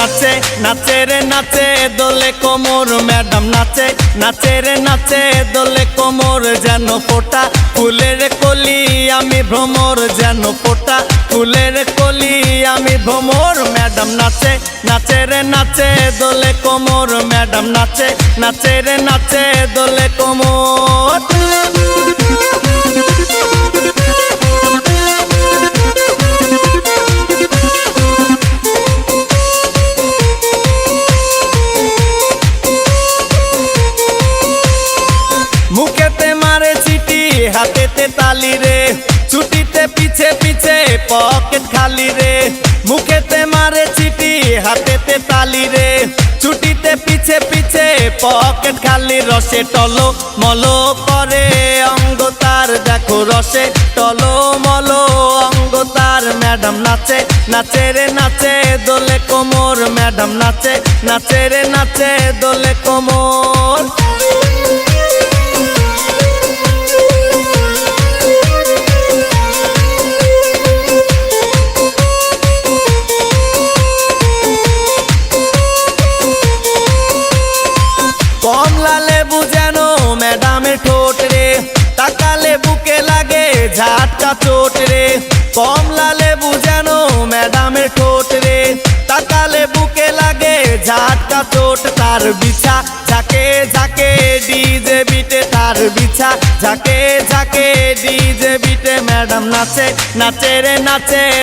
নাচে নাচে রে নাচে দোলে কোমর ম্যাডাম নাচে নাচে রে নাচে দোলে কোমর যেন ফোটা ফুলের কলি আমি ভ্রমর যেন ফোটা ফুলের কলি আমি ভ্রমর ম্যাডাম নাচে নাচে রে নাচে দোলে কোমর ম্যাডাম নাচে নাচে রে নাচে দোলে কোমর। মুখেতে মারে চিটি হাতেতে তালি রে ছুটিতে পিছে পিছে পকেট খালি রে মুখেতে মারে চিটি হাতেতে তালি রে ছুটিতে পিছে পিছে পকেট খালি রসে টলো মলো করে অঙ্গ তার দেখো রসে টলো মলো অঙ্গ তার ম্যাডাম নাচে নাচে রে নাচে দোলে কোমর ম্যাডাম নাচে নাচে রে নাচে দোলে কোমর। কমলা লেবু যেন ম্যাডামের ঠোঁট রে তাকালে বুকে লাগে ঝাটকা চোট রে কমলা লেবু যেন ম্যাডামের ঠোঁট রে তাকালে বুকে লাগে ঝাটকা চোট তার বিছা ঝাঁকে ঝাঁকে ডিজে বিটে তার বিছা ঝাঁকে ঝাঁকে ডিজে বিটে ম্যাডাম নাচে নাচে রে নাচে।